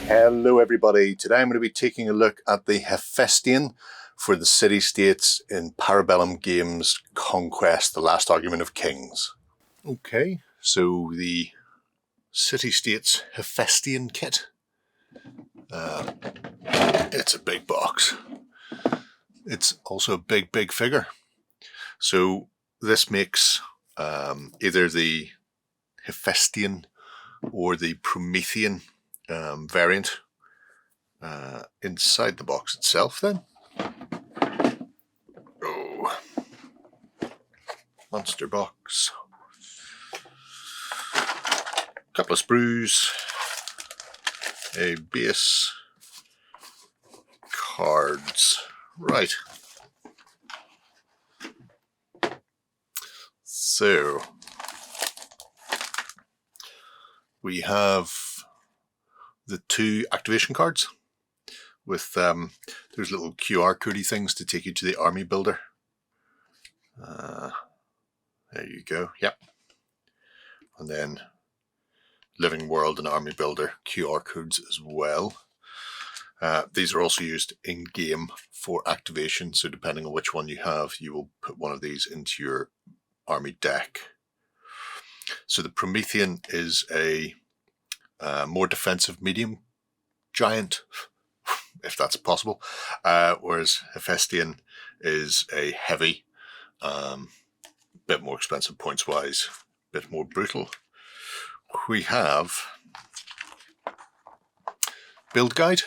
Hello everybody, today I'm going to be taking a look at the Hephaestian for the city-states in Para Bellum Games Conquest, the last argument of kings. Okay, so the city-states Hephaestian kit. It's a big box. It's also a big figure. So this makes either the Hephaestian or the Promethean variant inside the box itself then. Oh, monster box. Couple of sprues, a base, cards. Right. So we have the two activation cards with there's little QR codey things to take you to the army builder. There you go. Yep. And then Living World and Army Builder QR codes as well. These are also used in game for activation, so depending on which one you have, you will put one of these into your army deck. So the Promethean is a more defensive medium giant, if that's possible, whereas Hephaestian is a heavy, bit more expensive points wise, bit more brutal. We have build guide.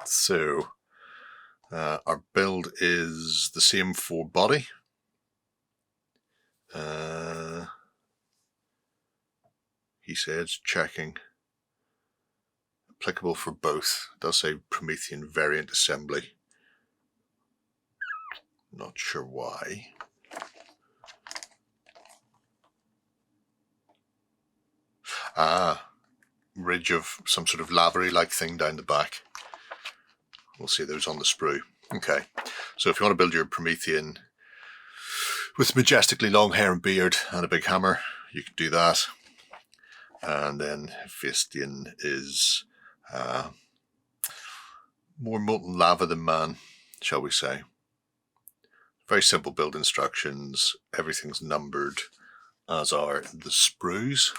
So our build is the same for body. He says checking. Applicable for both. It does say Promethean variant assembly. Not sure why. Ridge of some sort of lavery-like thing down the back. We'll see those on the sprue. Okay, so if you want to build your Promethean with majestically long hair and beard and a big hammer, you can do that. And then Hephaestian is more molten lava than man, shall we say. Very simple build instructions. Everything's numbered, as are the sprues.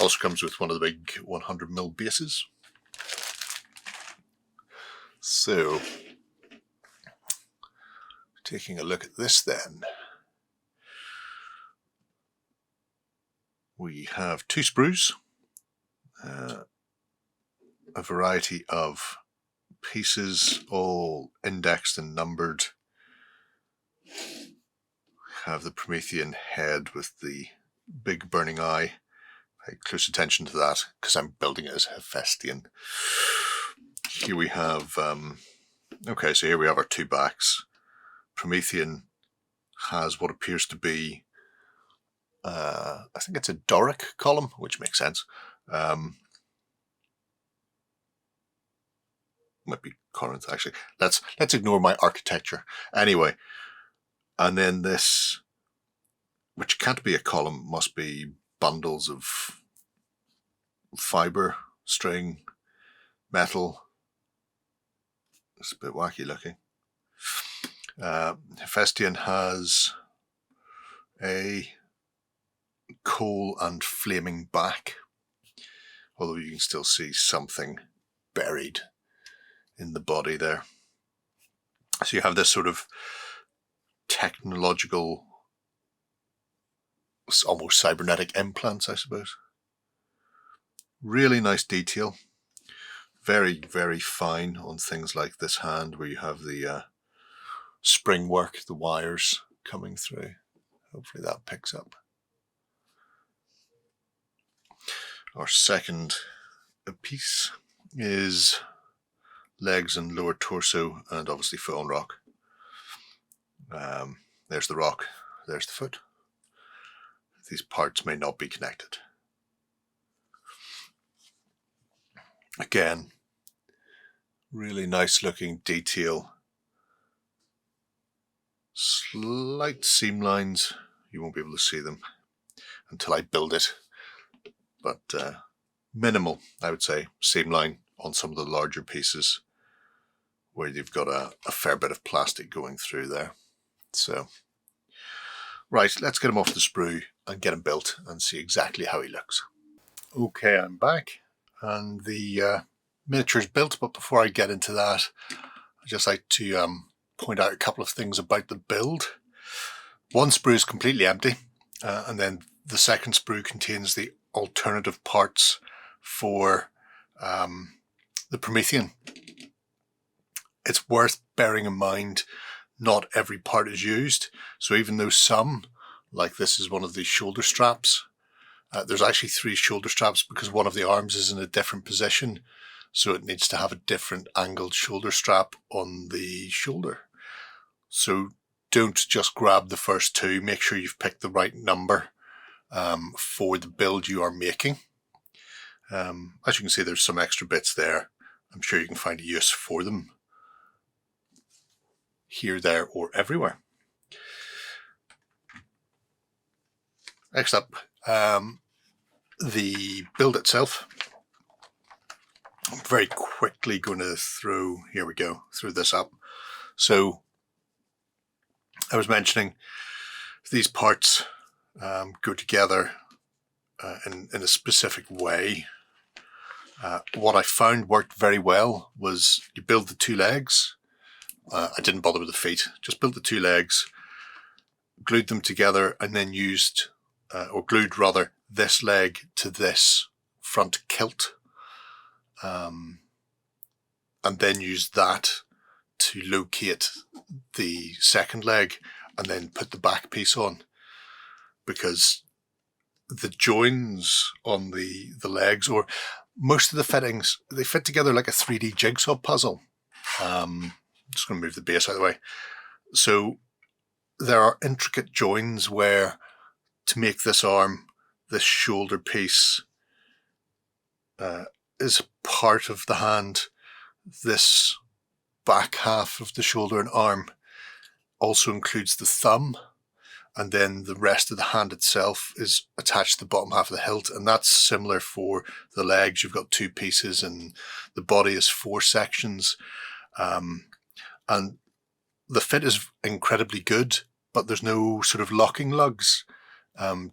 Also comes with one of the big 100mm bases. So, taking a look at this then. We have two sprues, a variety of pieces, all indexed and numbered. We have the Promethean head with the big burning eye. Pay close attention to that because I'm building it as Hephaestian. Here we have, okay, so here we have our two backs. Promethean has what appears to be, I think it's a Doric column, which makes sense. Might be Corinth, actually. Let's ignore my architecture. Anyway, and then this, which can't be a column, must be bundles of fiber, string, metal. It's a bit wacky looking. Hephaestian has a coal and flaming back, although you can still see something buried in the body there. So you have this sort of technological, almost cybernetic implants, I suppose. Really nice detail. Very fine on things like this hand where you have the spring work, the wires coming through. Hopefully that picks up. Our second piece is legs and lower torso and obviously foot on rock. There's the rock, there's the foot. These parts may not be connected. Again, really nice looking detail. Slight seam lines, you won't be able to see them until I build it, but minimal, I would say, seam line on some of the larger pieces where you've got a fair bit of plastic going through there. So, right, let's get him off the sprue and get him built and see exactly how he looks. Okay, I'm back and the miniature is built, but before I get into that, I'd just like to point out a couple of things about the build. One sprue is completely empty, and then the second sprue contains the alternative parts for the Promethean. It's worth bearing in mind not every part is used, so even though some, like this is one of the shoulder straps, there's actually 3 shoulder straps because one of the arms is in a different position, so it needs to have a different angled shoulder strap on the shoulder. So don't just grab the first 2, make sure you've picked the right number for the build you are making. As you can see, there's some extra bits there. I'm sure you can find a use for them here, there, or everywhere. Next up, the build itself. I'm very quickly going to throw this up. So I was mentioning these parts go together in a specific way. What I found worked very well was you build the 2 legs. I didn't bother with the feet, just built the 2 legs, glued them together, and then glued this leg to this front kilt, and then used that to locate the second leg and then put the back piece on, because the joins on the legs, or most of the fittings, they fit together like a 3D jigsaw puzzle. I'm just going to move the base out of the way. So there are intricate joins where, to make this arm, this shoulder piece is part of the hand. This back half of the shoulder and arm also includes the thumb, and then the rest of the hand itself is attached to the bottom half of the hilt, and that's similar for the legs. You've got 2 pieces, and the body is 4 sections. And the fit is incredibly good, but there's no sort of locking lugs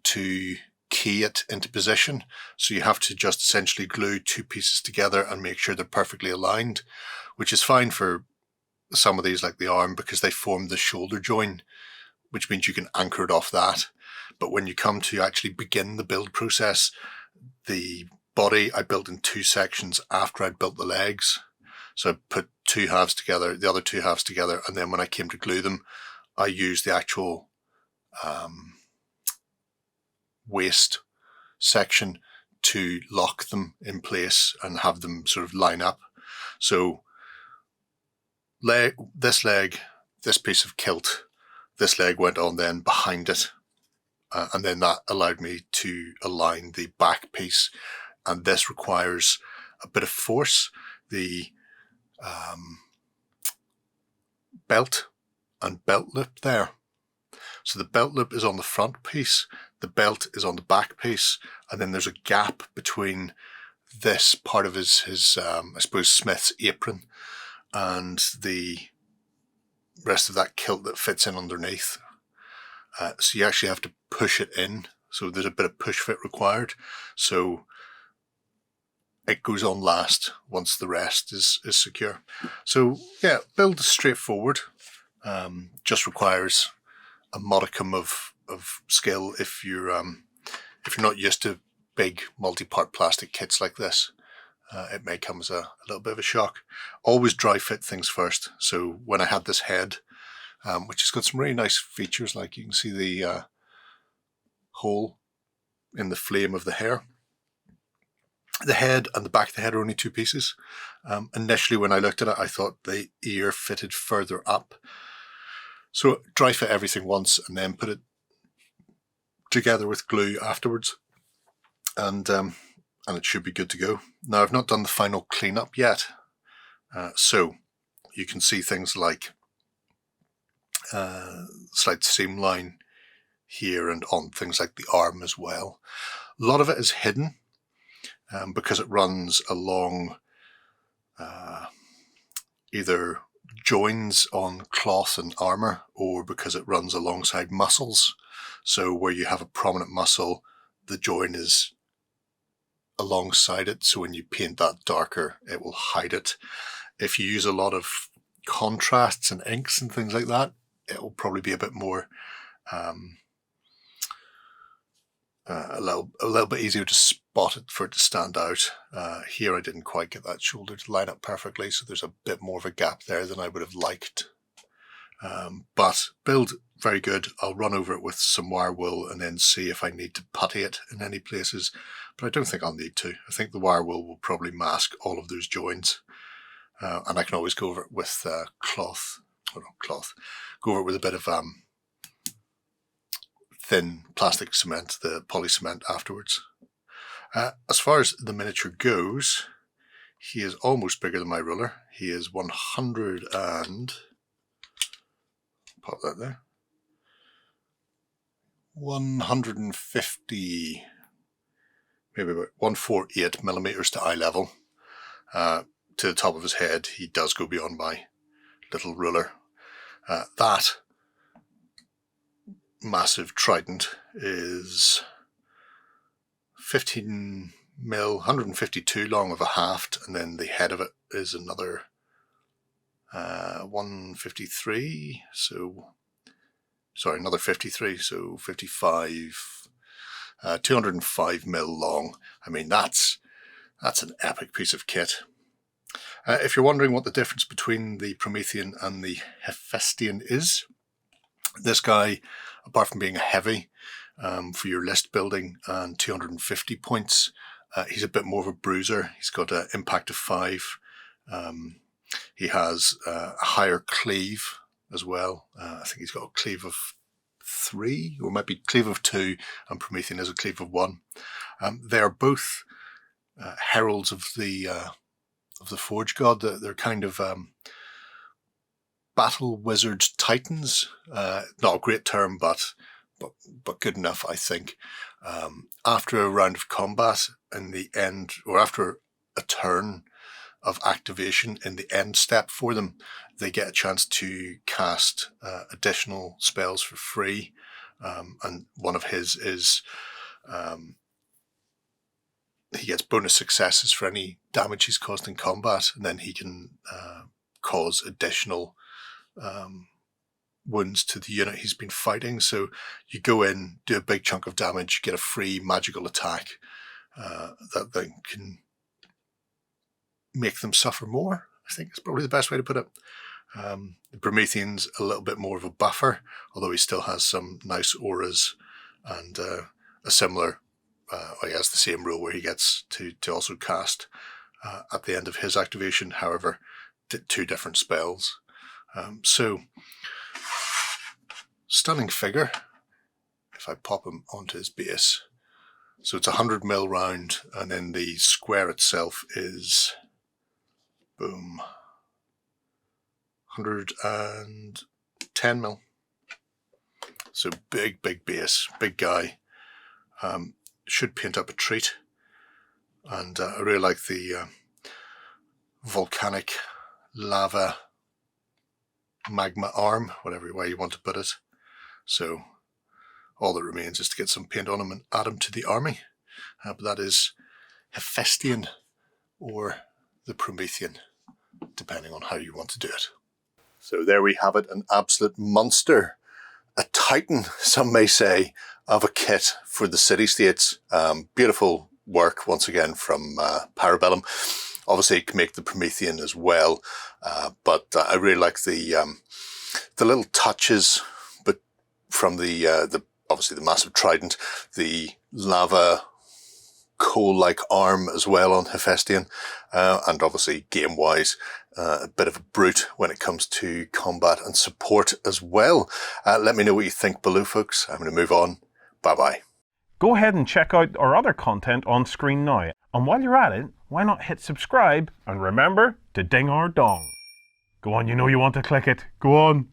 to key it into position. So you have to just essentially glue 2 pieces together and make sure they're perfectly aligned, which is fine for some of these, like the arm, because they form the shoulder join, which means you can anchor it off that. But when you come to actually begin the build process, the body I built in 2 sections after I'd built the legs. So I put 2 halves together, the other 2 halves together, and then when I came to glue them, I used the actual waist section to lock them in place and have them sort of line up. So this leg, this piece of kilt, this leg went on then behind it, and then that allowed me to align the back piece, and this requires a bit of force. The belt and belt loop there. So the belt loop is on the front piece, the belt is on the back piece, and then there's a gap between this part of his I suppose Smith's apron and the rest of that kilt that fits in underneath. So you actually have to push it in. So there's a bit of push fit required. So it goes on last once the rest is secure. So yeah, build is straightforward. Just requires a modicum of skill if you're not used to big multi-part plastic kits like this. It may come as a little bit of a shock. Always dry fit things first. So when I had this head, which has got some really nice features, like you can see the hole in the flame of the hair. The head and the back of the head are only 2 pieces. Initially when I looked at it, I thought the ear fitted further up. So dry fit everything once and then put it together with glue afterwards. And it should be good to go. Now I've not done the final cleanup yet. So you can see things like slight seam line here and on things like the arm as well. A lot of it is hidden. because it runs along either joins on cloth and armour, or because it runs alongside muscles. So where you have a prominent muscle, the join is alongside it, so when you paint that darker, it will hide it. If you use a lot of contrasts and inks and things like that, it will probably be a bit more a little bit easier to spot it for it to stand out. Here I didn't quite get that shoulder to line up perfectly, so there's a bit more of a gap there than I would have liked. But build very good. I'll run over it with some wire wool and then see if I need to putty it in any places, but I don't think I'll need to. I think the wire wool will probably mask all of those joins, and I can always go over it with go over it with a bit of thin plastic cement, the poly cement afterwards. As far as the miniature goes, he is almost bigger than my ruler. He is 100 and pop that there. 150, maybe about 148 millimeters to eye level. To the top of his head, he does go beyond my little ruler. That massive trident is 15 mil, 152 long of a haft, and then the head of it is another 153, another 53, so 55, 205 mil long. I mean, that's an epic piece of kit. If you're wondering what the difference between the Promethean and the Hephaestian is, this guy, apart from being a heavy for your list building and 250 points, he's a bit more of a bruiser. He's got an impact of 5. He has a higher cleave as well. I think he's got a cleave of 3, or maybe cleave of 2, and Promethean is a cleave of 1. They are both heralds of the Forge God. They're kind of battle wizard titans. Not a great term, but good enough, I think. After a round of combat in the end, or after a turn of activation in the end step for them, they get a chance to cast additional spells for free. And one of his is he gets bonus successes for any damage he's caused in combat, and then he can cause additional wounds to the unit he's been fighting. So you go in, do a big chunk of damage, get a free magical attack that then can make them suffer more. I think it's probably the best way to put it. The Promethean's a little bit more of a buffer, although he still has some nice auras and a similar, he has the same rule where he gets to also cast at the end of his activation, however, 2 different spells. So, stunning figure. If I pop him onto his base, so it's 100 mil round, and then the square itself is, boom, 110 mil. So big base, big guy. Should paint up a treat. And I really like the volcanic lava magma arm, whatever way you want to put it. So all that remains is to get some paint on him and add him to the army. But that is Hephaestian or the Promethean, depending on how you want to do it. So there we have it, an absolute monster, a titan, some may say, of a kit for the city-states. Beautiful work, once again, from Para Bellum. Obviously, it can make the Promethean as well, but I really like the little touches, but from the obviously the massive trident, the lava coal-like arm as well on Hephaestian, and obviously game-wise, a bit of a brute when it comes to combat and support as well. Let me know what you think below, folks. I'm going to move on. Bye-bye. Go ahead and check out our other content on screen now. And while you're at it, why not hit subscribe and remember to ding our dong. Go on, you know you want to click it. Go on.